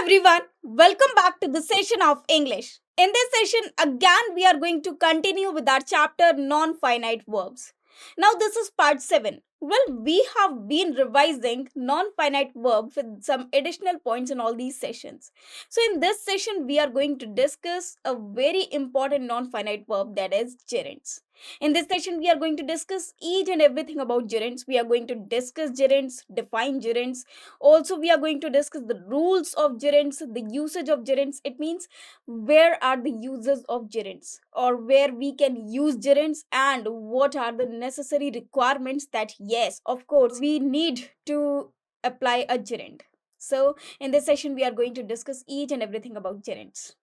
everyone, welcome back to the session of English. In this session, again, we are going to continue with our chapter non finite verbs. Now, this is part 7. Well, we have been revising non finite verbs with some additional points in all these sessions. So, in this session, we are going to discuss a very important non finite verb, that is gerunds. In this session, we are going to discuss each and everything about gerunds. We are going to discuss gerunds, define gerunds. Also, we are going to discuss the rules of gerunds, the usage of gerunds. It means where are the uses of gerunds or where we can use gerunds and what are the necessary requirements that, yes, of course, we need to apply a gerund. So, in this session, we are going to discuss each and everything about gerunds.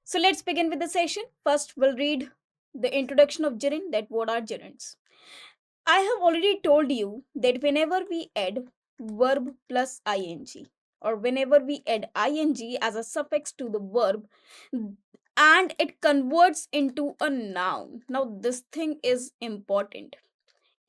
So, let's begin with the session. First, we'll read the introduction of gerund, that what are gerunds. I have already told you that whenever we add verb plus ing or whenever we add ing as a suffix to the verb and it converts into a noun. Now, this thing is important.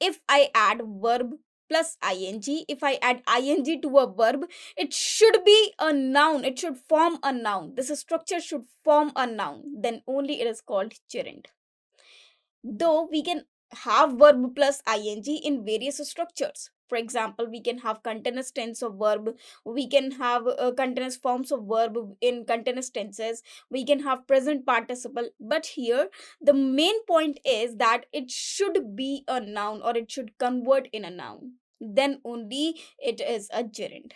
If I add verb plus ing, if I add ing to a verb, it should be a noun. It should form a noun. This structure should form a noun. Then only it is called gerund. Though we can have verb plus ing in various structures. For example, we can have continuous tense of verb, we can have continuous forms of verb in continuous tenses, we can have present participle. But here, the main point is that it should be a noun or it should convert in a noun. Then only it is a gerund.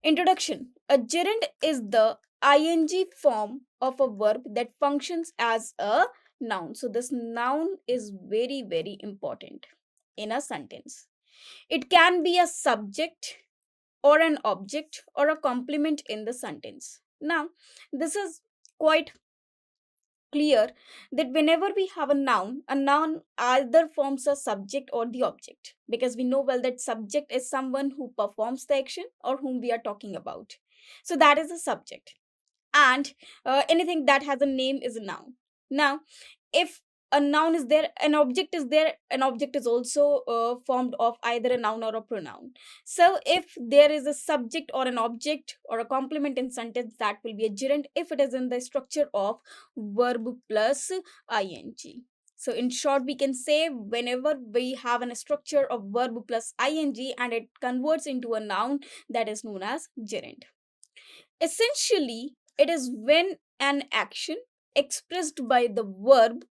Introduction. A gerund is the ing form of a verb that functions as a noun. So, this noun is very, very important in a sentence. It can be a subject or an object or a complement in the sentence. Now, this is quite clear that whenever we have a noun either forms a subject or the object, because we know well that subject is someone who performs the action or whom we are talking about. So that is a subject, and anything that has a name is a noun. Now, if a noun is there, an object is there, an object is also formed of either a noun or a pronoun. So if there is a subject or an object or a complement in sentence, that will be a gerund if it is in the structure of verb plus ing. So in short, we can say whenever we have a structure of verb plus ing and it converts into a noun, that is known as gerund. Essentially, it is when an action expressed by the verb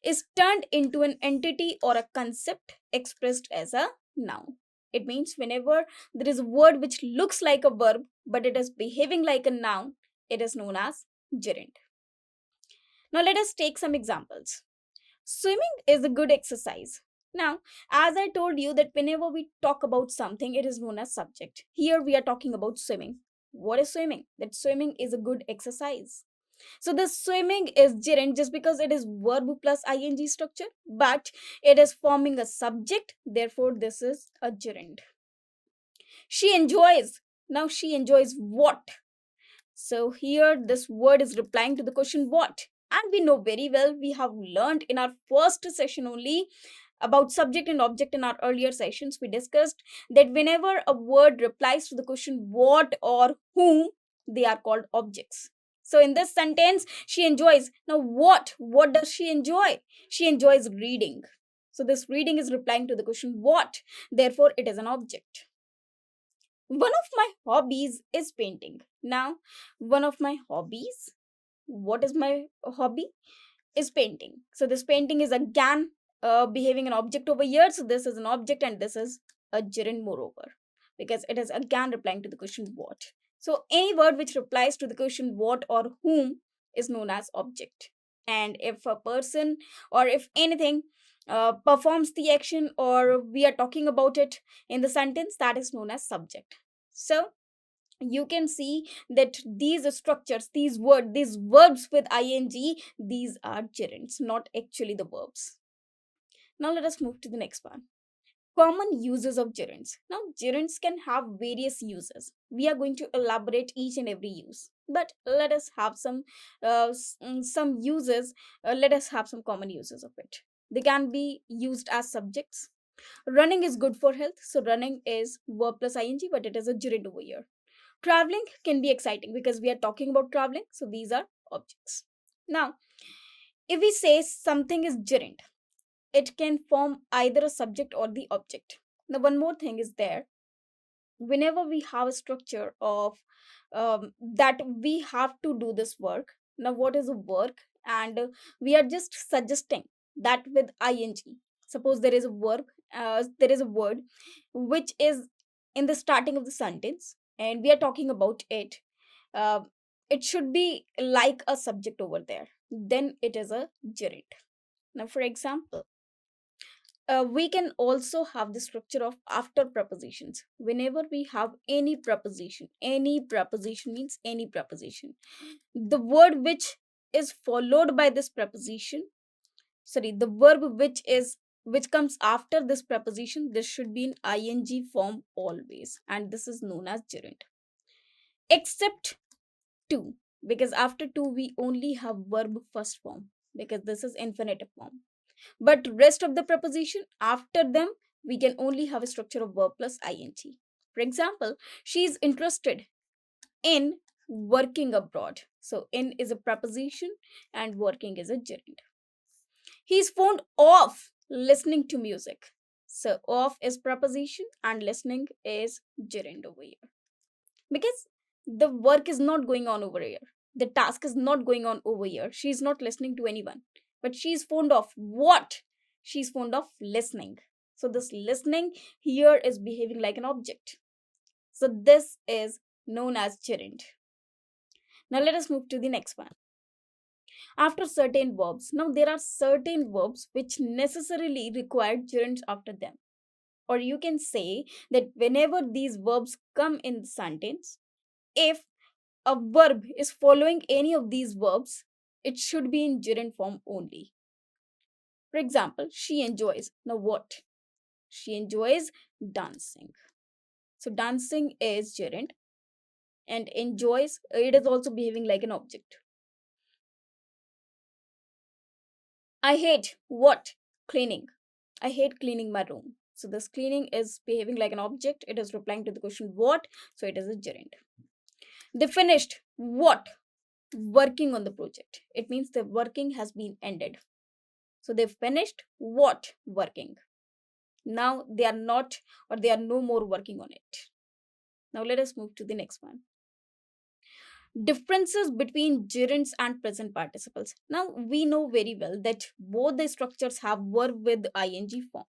is turned into an entity or a concept expressed as a noun. It means whenever there is a word which looks like a verb but it is behaving like a noun, it is known as gerund. Now, let us take some examples. Swimming is a good exercise. Now, as I told you that whenever we talk about something, it is known as subject. Here we are talking about swimming. What is swimming? That swimming is a good exercise. So the swimming is gerund just because it is verb plus ing structure, but it is forming a subject. Therefore, this is a gerund. She enjoys. Now, she enjoys what? So here this word is replying to the question what. And we know very well, we have learned in our first session only about subject and object. In our earlier sessions, we discussed that whenever a word replies to the question what or whom, they are called objects. So in this sentence, she enjoys. Now what? What does she enjoy? She enjoys reading. So this reading is replying to the question what. Therefore, it is an object. One of my hobbies is painting. Now, one of my hobbies, what is my hobby? Is painting. So this painting is again behaving an object over here. So this is an object and this is a gerund moreover, because it is again replying to the question what. So any word which replies to the question what or whom is known as object. And if a person or if anything performs the action or we are talking about it in the sentence, that is known as subject. So you can see that these structures, these verbs with ing, these are gerunds, not actually the verbs. Now let us move to the next one. Common uses of gerunds. Now, gerunds can have various uses. We are going to elaborate each and every use, but let us have some uses. Let us have some common uses of it. They can be used as subjects. Running is good for health. So running is verb plus ing, but it is a gerund over here. Traveling can be exciting because we are talking about traveling, so these are objects. Now, if we say something is gerund, it can form either a subject or the object. Now, one more thing is there. Whenever we have a structure of that we have to do this work. Now, what is a work? And we are just suggesting that with ing. Suppose there is a verb, there is a word which is in the starting of the sentence, and we are talking about it. uh, it should be like a subject over there, then it is a gerund. Now, for example, we can also have the structure of after prepositions. Whenever we have any preposition means any preposition, the word which is followed by this preposition, sorry, the verb which comes after this preposition, this should be in ing form always, and this is known as gerund. Except two, because after two we only have verb first form, because this is infinitive form. But rest of the preposition after them, we can only have a structure of verb plus ing. For example, she is interested in working abroad. So in is a preposition and working is a gerund. He is fond of listening to music. So of is preposition and listening is gerund over here. Because the work is not going on over here. The task is not going on over here. She is not listening to anyone. But she is fond of what? She is fond of listening. So this listening here is behaving like an object. So this is known as gerund. Now let us move to the next one. After certain verbs. Now there are certain verbs which necessarily require gerunds after them. Or you can say that whenever these verbs come in the sentence, if a verb is following any of these verbs, it should be in gerund form only. For example, she enjoys. Now what? She enjoys dancing. So dancing is gerund, and enjoys, it is also behaving like an object. I hate what? Cleaning. I hate cleaning my room. So this cleaning is behaving like an object. It is replying to the question what? So it is a gerund. They finished what? Working on the project. It means the working has been ended. So they finished what? Working. Now they are not, or they are no more working on it. Now let us move to the next one. Differences between gerunds and present participles. Now we know very well that both the structures have verb with ing form.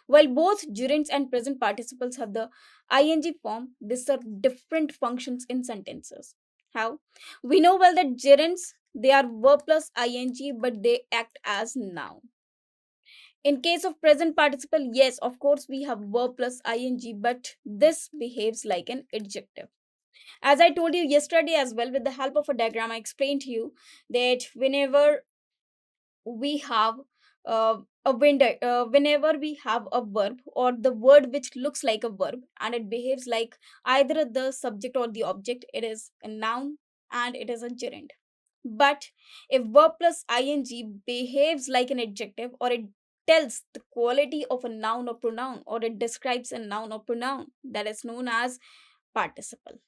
While both gerunds and present participles have the ing form, these serve different functions in sentences. How? We know well that gerunds, they are verb plus ing, but they act as noun. In case of present participle, yes, of course, we have verb plus ing, but this behaves like an adjective. As I told you yesterday as well, with the help of a diagram, I explained to you that whenever we have whenever we have a verb or the word which looks like a verb and it behaves like either the subject or the object, it is a noun and it is a gerund. But if verb plus ing behaves like an adjective, or it tells the quality of a noun or pronoun, or it describes a noun or pronoun, that is known as participle.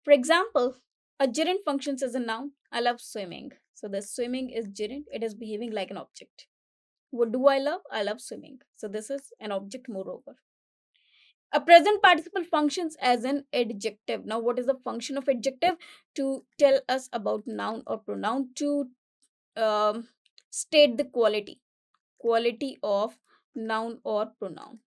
For example, a gerund functions as a noun. I love swimming. So the swimming is gerund. It is behaving like an object. What do I love? I love swimming. So this is an object moreover. A present participle functions as an adjective. Now, what is the function of adjective? To tell us about noun or pronoun, to state the quality of noun or pronoun.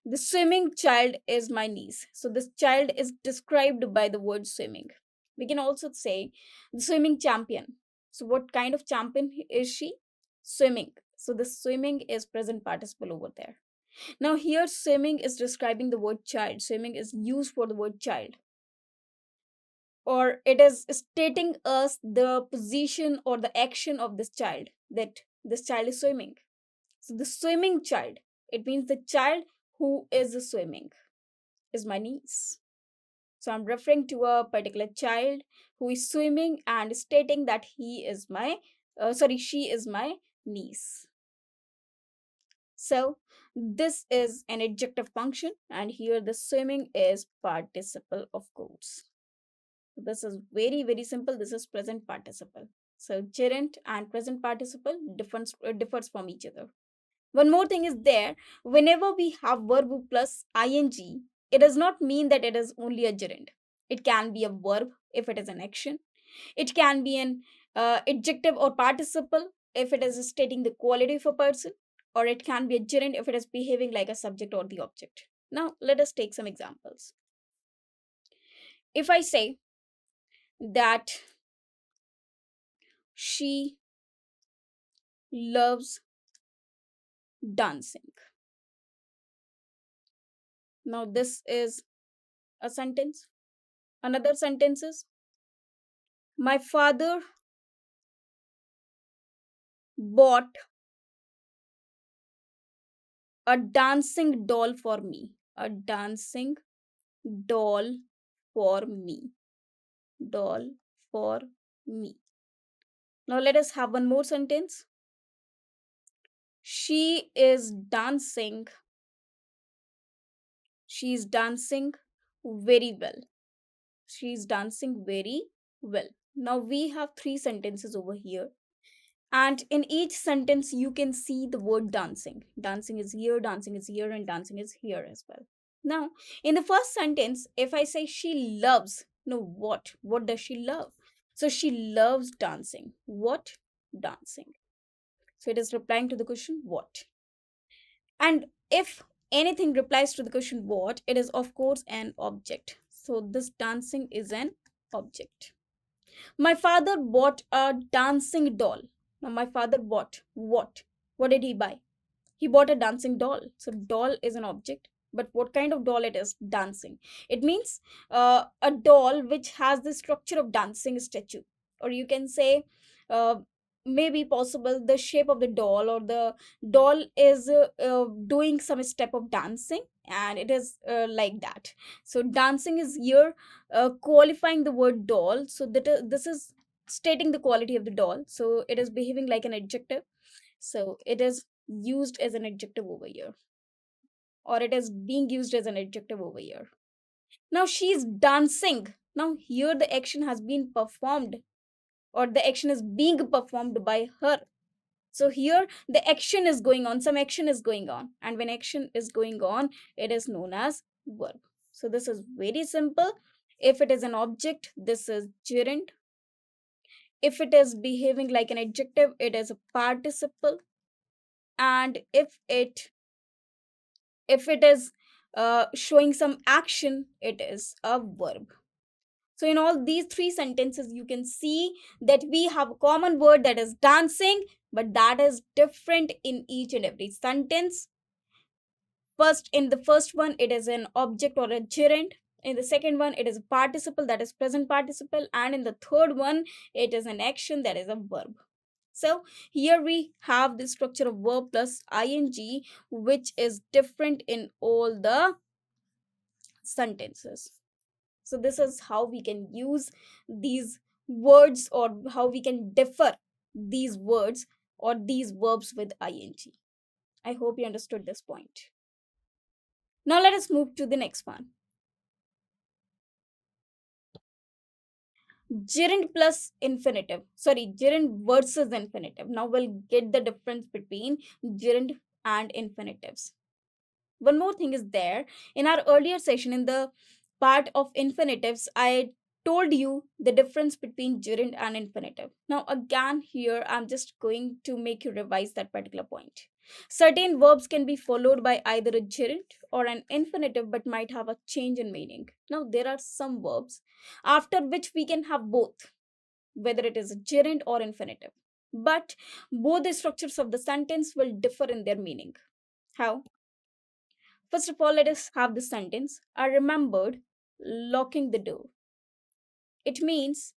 The swimming child is my niece. So this child is described by the word swimming. We can also say the swimming champion. So what kind of champion is she? Swimming. So the swimming is present participle over there. Now here swimming is describing the word child. Swimming is used for the word child. Or it is stating us the position or the action of this child, that this child is swimming. So the swimming child, it means the child who is swimming is my niece. So I'm referring to a particular child who is swimming and stating that she is my niece. So This is an adjective function, and here the swimming is participle of course. This is very, very simple. This is present participle. So gerund and present participle differs from each other. One more thing is there, whenever we have verb plus ing, it does not mean that it is only a gerund. It can be a verb if it is an action. It can be an adjective or participle if it is stating the quality of a person, or it can be a gerund if it is behaving like a subject or the object. Now, let us take some examples. If I say that she loves dancing, now this is a sentence. Another sentence is, my father bought a dancing doll for me. A dancing doll for me. Doll for me. Now let us have one more sentence. She is dancing. She is dancing very well. She is dancing very well. Now we have three sentences over here. And in each sentence, you can see the word dancing. Dancing is here, and dancing is here as well. Now, in the first sentence, if I say she loves, no, what? What does she love? So she loves dancing. What? Dancing. So it is replying to the question, what? And if anything replies to the question, what, it is of course an object. So this dancing is an object. My father bought a dancing doll. Now, my father bought what? What did he buy? He bought a dancing doll. So, doll is an object. But what kind of doll it is? Dancing. It means a doll which has the structure of dancing statue. Or you can say, uh, maybe possible the shape of the doll, or the doll is doing some step of dancing, and it is like that. So dancing is here qualifying the word doll. So this is stating the quality of the doll. So it is behaving like an adjective. So it is used as an adjective over here, or it is being used as an adjective over here. Now she is dancing. Now here the action has been performed, or the action is being performed by her. So here the action is going on, some action is going on, and when action is going on, it is known as verb. So this is very simple. If it is an object, this is gerund. If it is behaving like an adjective, it is a participle. And if it is showing some action, it is a verb. So in all these three sentences, you can see that we have a common word, that is dancing, but that is different in each and every sentence. First, in the first one, it is an object or a gerund. In the second one, it is a participle, that is present participle. And in the third one, it is an action, that is a verb. So here we have the structure of verb plus ing, which is different in all the sentences. So this is how we can use these words, or how we can differ these words or these verbs with ing. I hope you understood this point. Now let us move to the next one. Gerund plus infinitive. Sorry, gerund versus infinitive. Now we'll get the difference between gerund and infinitives. One more thing is there. In our earlier session, in the part of infinitives, I told you the difference between gerund and infinitive. Now again here I'm just going to make you revise that particular point. Certain verbs can be followed by either a gerund or an infinitive, but might have a change in meaning. Now there are some verbs after which we can have both, whether it is a gerund or infinitive, but both the structures of the sentence will differ in their meaning. How? First of all, let us have the sentence, I remembered locking the door. It means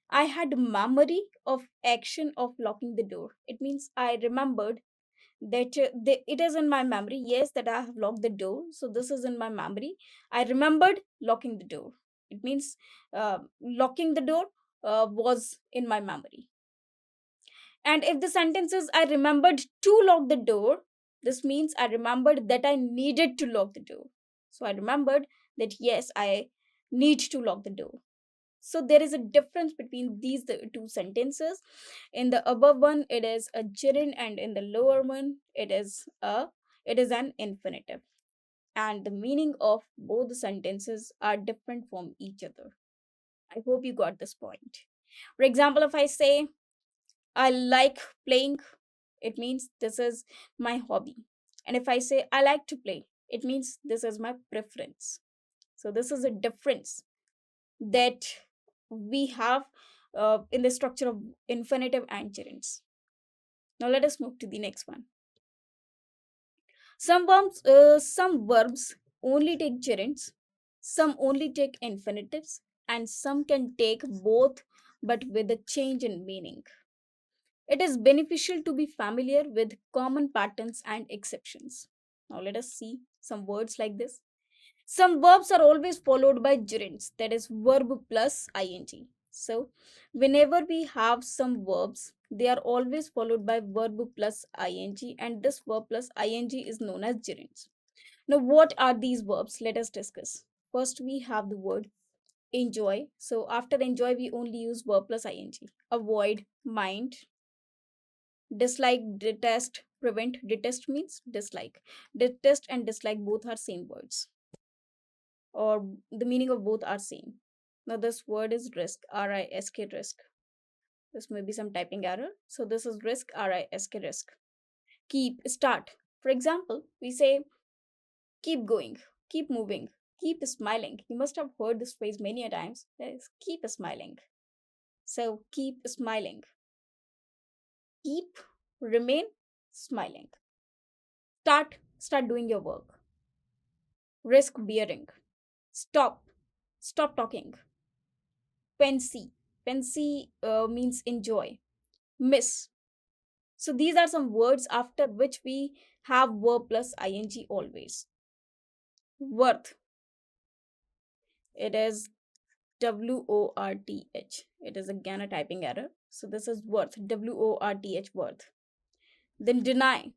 I had memory of action of locking the door. It means I remembered that it is in my memory, yes, that I have locked the door. So this is in my memory. I remembered locking the door. It means locking the door was in my memory. And if the sentence is I remembered to lock the door, This means I remembered that I needed to lock the door. So I remembered that yes, I need to lock the door. So there is a difference between these the two sentences. In the above one, it is a gerund, and in the lower one, it is an infinitive. And the meaning of both the sentences are different from each other. I hope you got this point. For example, if I say I like playing, it means this is my hobby. And if I say I like to play, it means this is my preference. So this is a difference that we have in the structure of infinitive and gerunds. Now let us move to the next one. Some verbs only take gerunds, some only take infinitives, and some can take both but with a change in meaning. It is beneficial to be familiar with common patterns and exceptions. Now let us see some words like this. Some verbs are always followed by gerunds, that is verb plus ing. So whenever we have some verbs, they are always followed by verb plus ing, and this verb plus ing is known as gerunds. Now what are these verbs? Let us discuss. First we have the word enjoy. So after enjoy we only use verb plus ing. Avoid, mind, dislike, detest, prevent. Detest means dislike. Detest and dislike both are same words, or the meaning of both are same. Now this word is risk, risk, risk. This may be some typing error. So this is risk, risk, risk. Keep, start. For example, we say keep going, keep moving, keep smiling. You must have heard this phrase many a times. That is keep smiling. So keep smiling. Keep, remain smiling. Start doing your work. Risk bearing. Stop, stop talking. Pensy. Pensy means enjoy. Miss. So these are some words after which we have verb plus ing always. Worth. It is worth. It is again a typing error. So this is worth. Worth. Worth. Then deny.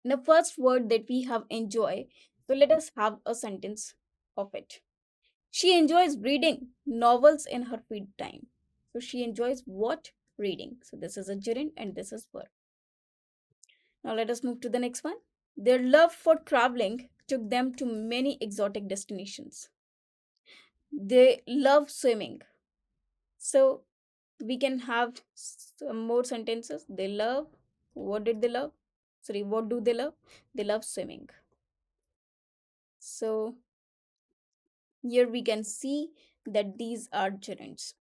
The first word that we have enjoy. So let us have a sentence of it. She enjoys reading novels in her free time. So she enjoys what? Reading. So this is a gerund and this is verb. Now let us move to the next one. Their love for traveling took them to many exotic destinations. They love swimming. So we can have some more sentences. They love, what did they love? Sorry, what do they love? They love swimming. So here we can see that these are gerunds.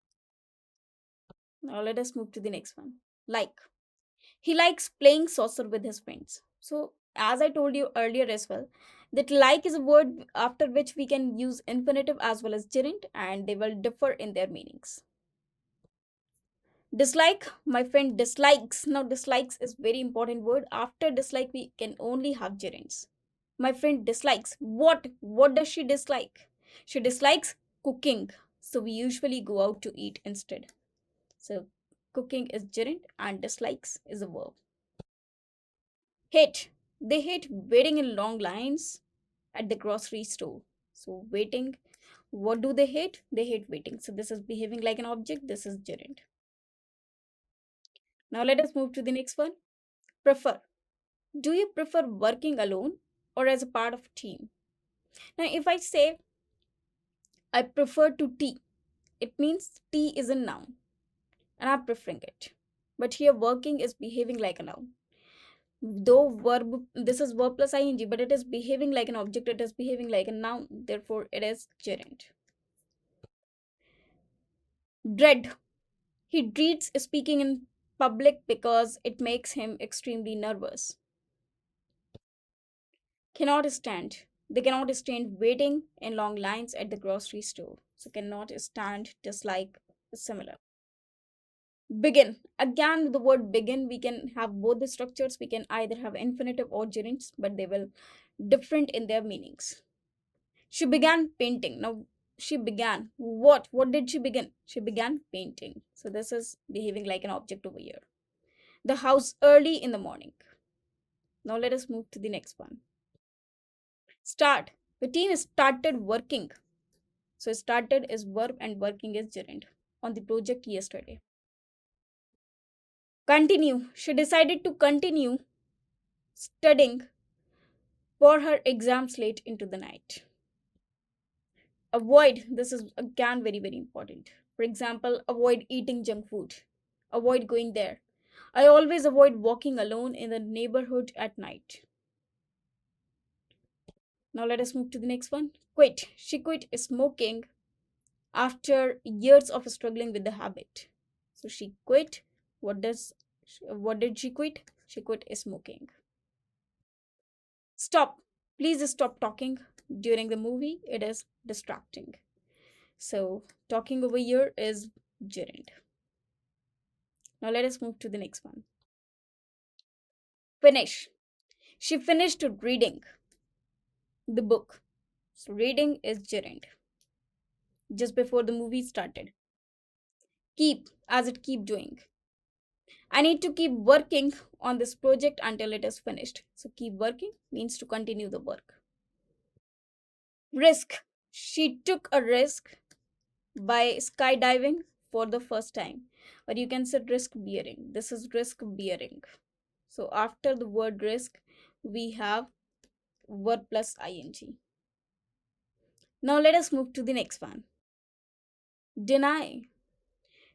Now let us move to the next one. Like. He likes playing saucer with his friends. So, as I told you earlier as well, that like is a word after which we can use infinitive as well as gerund, and they will differ in their meanings. Dislike, my friend dislikes. Now, dislikes is very important word. After dislike, we can only have gerunds. My friend dislikes. What? What does she dislike? She dislikes cooking. So, we usually go out to eat instead. So, cooking is gerund and dislikes is a verb. Hate. They hate waiting in long lines at the grocery store. So, waiting. What do they hate? They hate waiting. So, this is behaving like an object. This is gerund. Now, let us move to the next one. Prefer. Do you prefer working alone or as a part of a team? Now, if I say I prefer to tea, it means tea is a noun and I'm preferring it. But here, working is behaving like a noun. Though verb, this is verb plus ing, but it is behaving like an object, it is behaving like a noun, therefore it is gerund. Dread. He dreads speaking in public because it makes him extremely nervous. Cannot stand. They cannot stand waiting in long lines at the grocery store. So cannot stand, dislike, similar. Begin. Again, with the word begin, we can have both the structures. We can either have infinitive or gerunds, but they will different in their meanings. She began painting. Now, she began. What? What did she begin? She began painting. So, this is behaving like an object over here. the house early in the morning. Now let us move to the next one. Start. The team started working. So started is verb and working is gerund on the project yesterday. Continue. She decided to continue studying for her exams late into the night. Avoid. This is again very, very important. For example, avoid eating junk food. Avoid going there. I always avoid walking alone in the neighborhood at night. Now let us move to the next one. Quit. She quit smoking after years of struggling with the habit. So she quit. What did she quit? She quit smoking. Stop. Please stop talking during the movie. It is distracting. So talking over here is gerund. Now let us move to the next one. Finish. She finished reading the book. So reading is gerund. Just before the movie started. Keep, as it keep doing. I need to keep working on this project until it is finished. So keep working means to continue the work. Risk. She took a risk by skydiving for the first time. Or you can say risk bearing. This is risk bearing. So after the word risk, we have verb plus ing. Now let us move to the next one. Deny.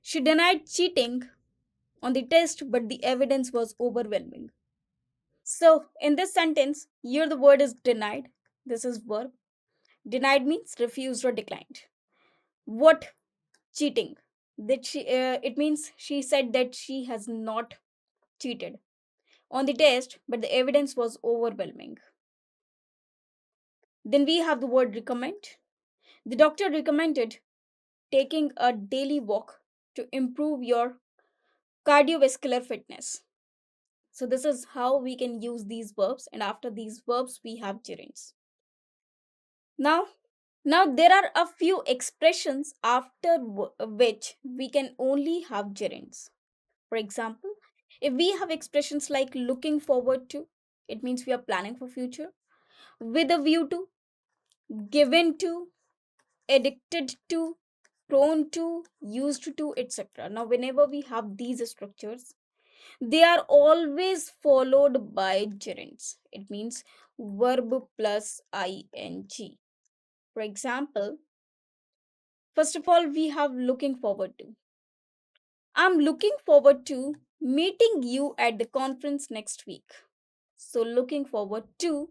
She denied cheating on the test, but the evidence was overwhelming. So in this sentence, here the word is denied. This is verb. Denied means refused or declined. What cheating? That she it means she said that she has not cheated on the test, but the evidence was overwhelming. Then we have the word recommend. The doctor recommended taking a daily walk to improve your cardiovascular fitness. So this is how we can use these verbs, and after these verbs we have gerunds. Now, there are a few expressions after which we can only have gerunds. For example, if we have expressions like looking forward to, it means we are planning for future. With a view to, given to, addicted to, prone to, used to, etc. Now, whenever we have these structures, they are always followed by gerunds. It means verb plus ing. For example, first of all, we have looking forward to. I'm looking forward to meeting you at the conference next week. So, looking forward to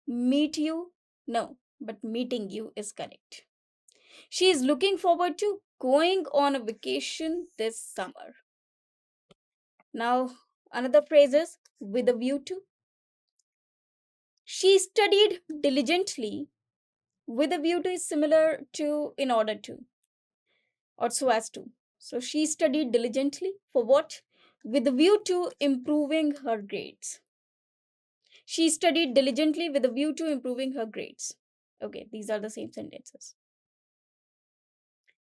meet you, no, but meeting you is correct. She is looking forward to going on a vacation this summer. Now, another phrase is with a view to. She studied diligently. With a view to is similar to in order to or so as to. So she studied diligently for what? With a view to improving her grades. She studied diligently with a view to improving her grades. Okay, these are the same sentences.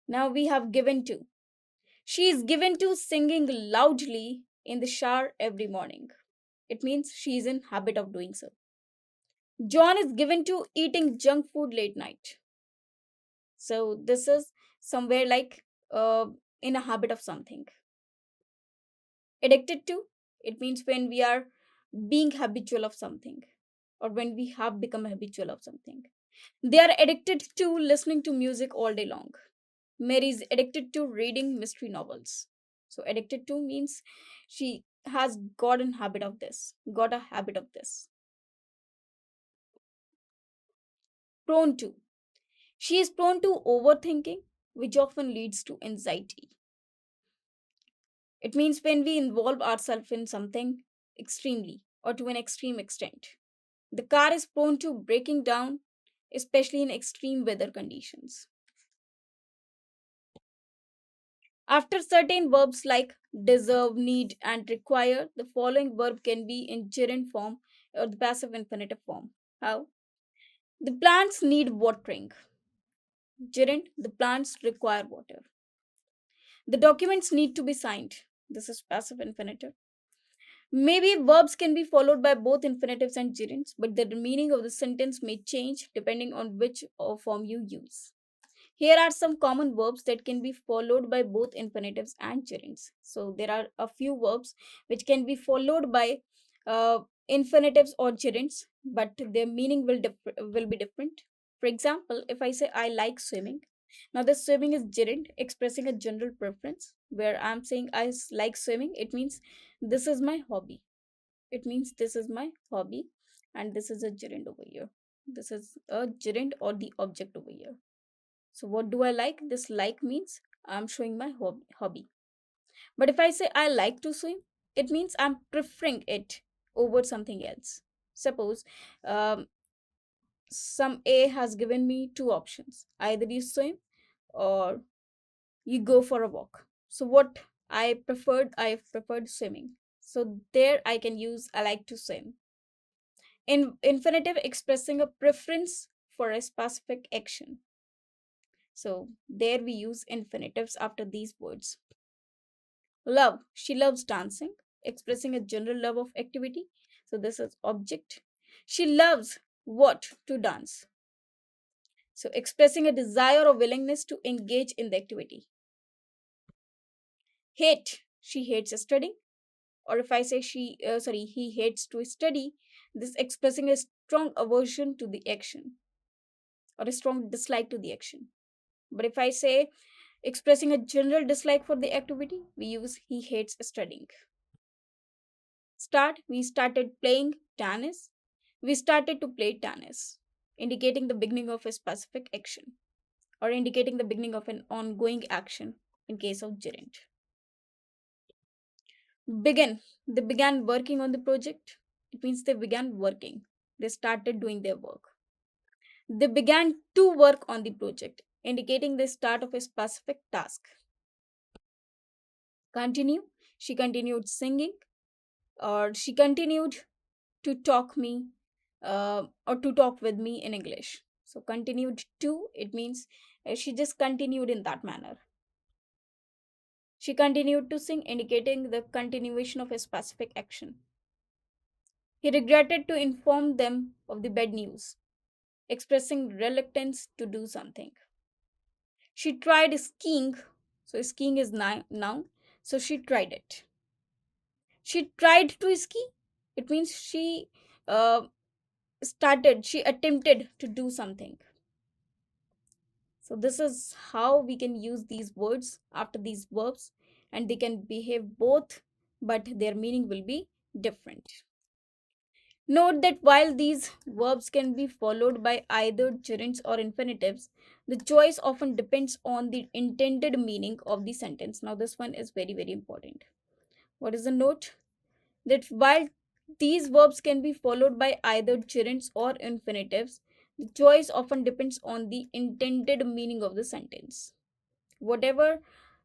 Now we have given to. She is given to singing loudly in the shower every morning. It means she is in habit of doing so. John is given to eating junk food late night. So this is somewhere like in a habit of something. Addicted to, it means when we are being habitual of something or when we have become habitual of something. They are addicted to listening to music all day long. Mary is addicted to reading mystery novels. So addicted to means she has got a habit of this. Prone to, she is prone to overthinking, which often leads to anxiety. It means when we involve ourselves in something extremely or to an extreme extent. The car is prone to breaking down, especially in extreme weather conditions. After certain verbs like deserve, need, and require, the following verb can be in gerund form or the passive infinitive form. How? The plants need watering. Gerund, the plants require water. The documents need to be signed. This is passive infinitive. Maybe verbs can be followed by both infinitives and gerunds, but the meaning of the sentence may change depending on which form you use. Here are some common verbs that can be followed by both infinitives and gerunds. So there are a few verbs which can be followed by uh, infinitives or gerunds, but their meaning will be different. For example, if I say I like swimming, now the swimming is gerund expressing a general preference. Where I'm saying like swimming, it means this is my hobby. It means this is my hobby, and this is a gerund over here. This is a gerund or the object over here. So what do I like? This like means I'm showing my hobby. But if I say I like to swim, it means I'm preferring it over something else. Suppose um, some A has given me two options. Either you swim or you go for a walk. So what I preferred swimming. So there I can use I like to swim. In infinitive expressing a preference for a specific action. So there we use infinitives after these words. Love. She loves dancing, expressing a general love of activity. So this is object. She loves what? To dance. So expressing a desire or willingness to engage in the activity. Hate. She hates studying. Or if I say he hates to study, this expressing a strong aversion to the action or a strong dislike to the action. But if I say expressing a general dislike for the activity, we use he hates studying. We started playing tennis. We started to play tennis, indicating the beginning of a specific action or indicating the beginning of an ongoing action in case of gerund. Begin. They began working on the project. It means they began working. They started doing their work. They began to work on the project, indicating the start of a specific task. Continue. She continued singing, or she continued to talk with me in English. So continued to, it means she just continued in that manner. She continued to sing, indicating the continuation of a specific action. He regretted to inform them of the bad news, expressing reluctance to do something. She tried skiing, so skiing is noun, so she tried it. She tried to ski, it means uh, she attempted to do something. So this is how we can use these words after these verbs, and they can behave both, but their meaning will be different. Note that while these verbs can be followed by either gerunds or infinitives, the choice often depends on the intended meaning of the sentence. Now, this one is very, very important. What is the note? That while these verbs can be followed by either gerunds or infinitives, the choice often depends on the intended meaning of the sentence. Whatever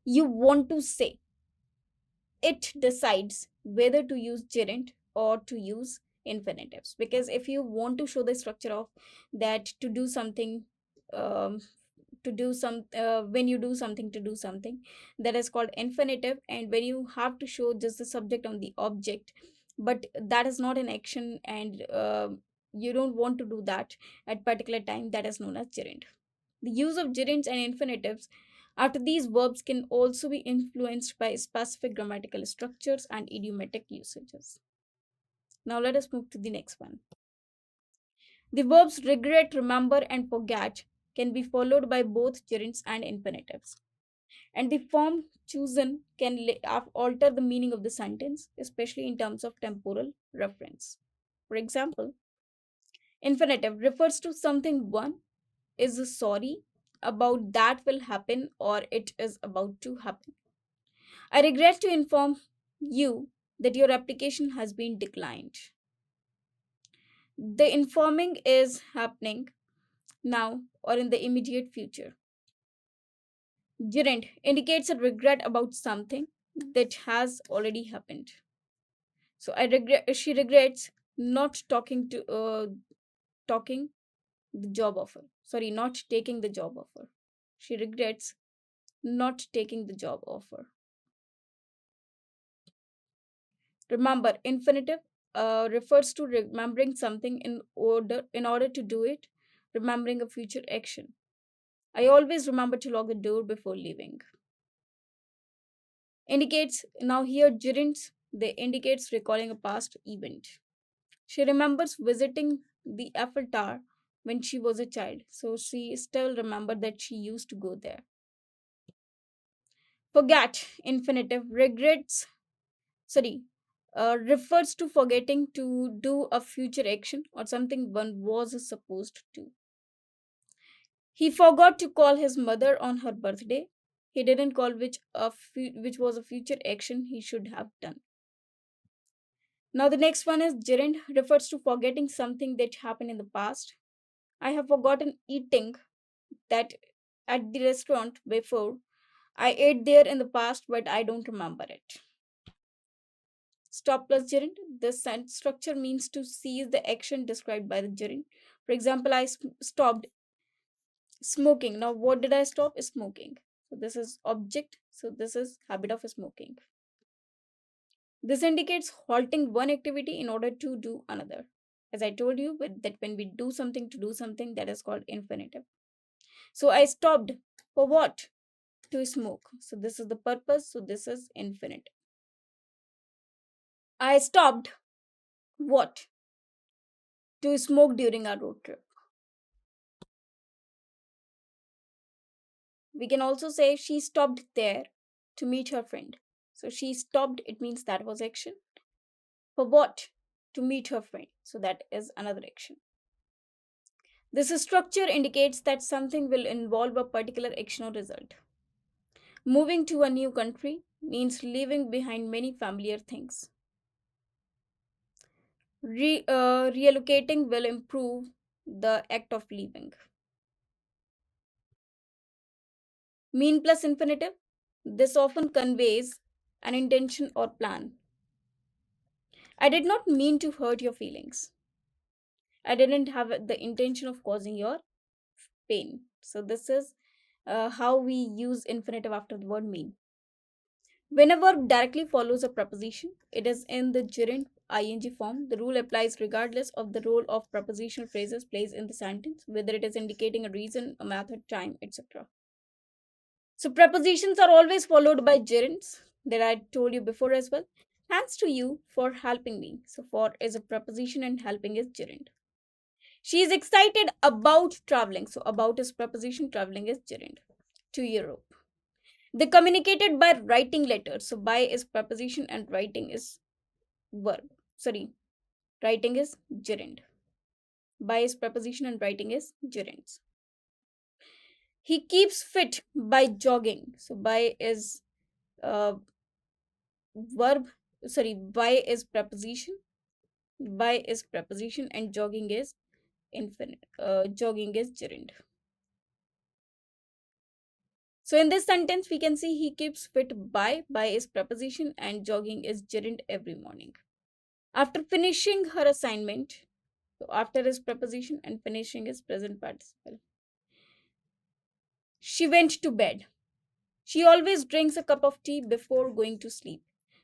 you want to say, it decides whether to use gerund or to use infinitives. Because if you want to show the structure of that to do something, um, when you do something to do something, that is called infinitive. And when you have to show just the subject on the object, but that is not an action, and you don't want to do that at particular time, that is known as gerund. The use of gerunds and infinitives after these verbs can also be influenced by specific grammatical structures and idiomatic usages. Now let us move to the next one. The verbs regret, remember, and forget can be followed by both gerunds and infinitives. And the form chosen can alter the meaning of the sentence, especially in terms of temporal reference. For example, infinitive refers to something one is sorry about that will happen or it is about to happen. I regret to inform you that your application has been declined. The informing is happening now or in the immediate future. Gerund indicates a regret about something that has already happened. So she regrets not talking the job offer. Sorry, not taking the job offer. She regrets not taking the job offer. Remember, infinitive refers to remembering something in order to do it, remembering a future action. I always remember to lock the door before leaving. Indicates, now here gerunds, they indicates recalling a past event. She remembers visiting the Eiffel Tower when she was a child, so she still remembered that she used to go there. Forget, infinitive, regrets, sorry, refers to forgetting to do a future action or something one was supposed to. He forgot to call his mother on her birthday. He didn't call, which was a future action he should have done. Now the next one is gerund, refers to forgetting something that happened in the past. I have forgotten eating that at the restaurant before. I ate there in the past, but I don't remember it. Stop plus gerund. This sentence structure means to cease the action described by the gerund. For example, I stopped smoking. Now, what did I stop? Smoking. So this is object. So this is habit of smoking. This indicates halting one activity in order to do another. As I told you, that when we do something to do something, that is called infinitive. So I stopped for what? To smoke. So this is the purpose. So this is infinitive. I stopped what? To smoke during our road trip. We can also say she stopped there to meet her friend. So she stopped, it means that was action. For what? To meet her friend. So that is another action. This structure indicates that something will involve a particular action or result. Moving to a new country means leaving behind many familiar things. Reallocating will improve the act of leaving. Mean plus infinitive. This often conveys an intention or plan. I did not mean to hurt your feelings. I didn't have the intention of causing your pain. So, this is how we use infinitive after the word mean. When a verb directly follows a preposition, it is in the gerund ing form. The rule applies regardless of the role of prepositional phrases plays in the sentence, whether it is indicating a reason, a method, time, etc. So, prepositions are always followed by gerunds that I told you before as well. Thanks to you for helping me. So, for is a preposition and helping is gerund. She is excited about traveling. So, about is preposition, traveling is gerund. To Europe. They communicated by writing letters. So, by is preposition and writing is verb. Sorry, writing is gerund. By is preposition and writing is gerunds. He keeps fit by jogging. So, by is verb. Sorry, by is preposition. By is preposition and jogging is infinite. Jogging is gerund. So in this sentence, we can see he keeps fit by is preposition and jogging is gerund every morning. After finishing her assignment, so after is preposition and finishing is present participle. She went to bed. She always drinks a cup of tea before going to sleep.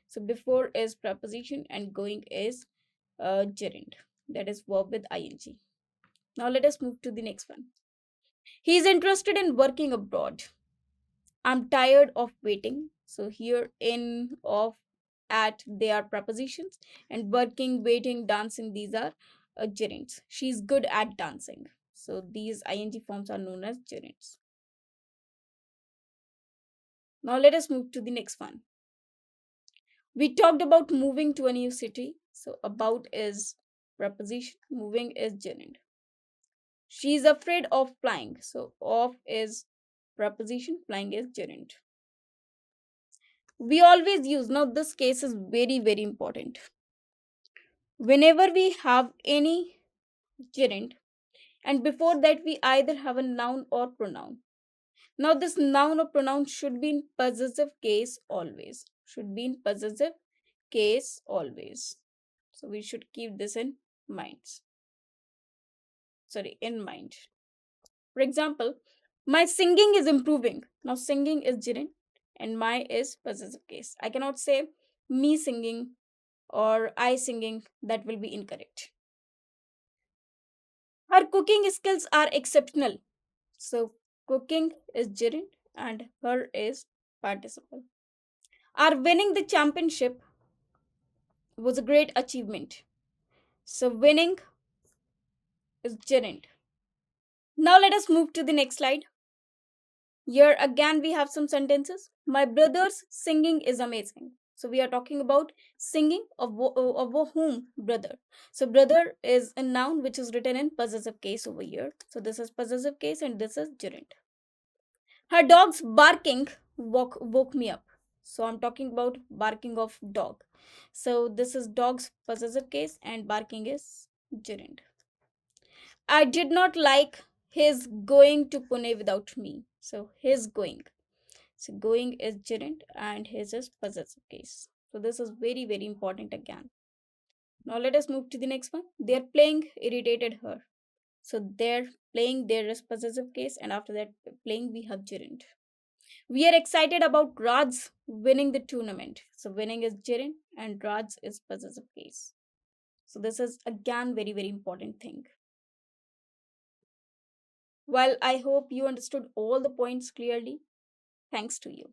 So before is preposition and going is gerund. That is verb with ing. Now let us move to the next one. He is interested in working abroad. I'm tired of waiting. So here in, of, at, they are prepositions, and working, waiting, dancing, these are gerunds. She's good at dancing. So these ing forms are known as gerunds. Now let us move to the next one. We talked about moving to a new city. So about is preposition, moving is gerund. She's afraid of flying. So of is preposition, flying is gerund. We always use, now this case is very important. Whenever we have any gerund and before that we either have a noun or pronoun. Now this noun or pronoun should be in possessive case always. Should be in possessive case always. So we should keep this in mind. In mind. For example, my singing is improving. Now singing is gerund and my is possessive case. I cannot say me singing or I singing, that will be incorrect. Her cooking skills are exceptional. So cooking is gerund and her is participle. Our winning the championship was a great achievement. So winning is gerund. Now let us move to the next slide. Here again we have some sentences. My brother's singing is amazing. So we are talking about singing of, of whom brother. So brother is a noun which is written in possessive case over here. So this is possessive case and this is gerund. Her dog's barking woke me up. So I'm talking about barking of dog. So this is dog's possessive case and barking is gerund. I did not like his going to Pune without me. So his going. So going is gerund and his is possessive case. So this is very very important again. Now let us move to the next one. Their playing irritated her. So their playing there is possessive case and after that playing we have gerund. We are excited about Raj winning the tournament. So winning is gerund and Raj is possessive case. So this is again very very important thing. Well, I hope you understood all the points clearly. Thanks to you.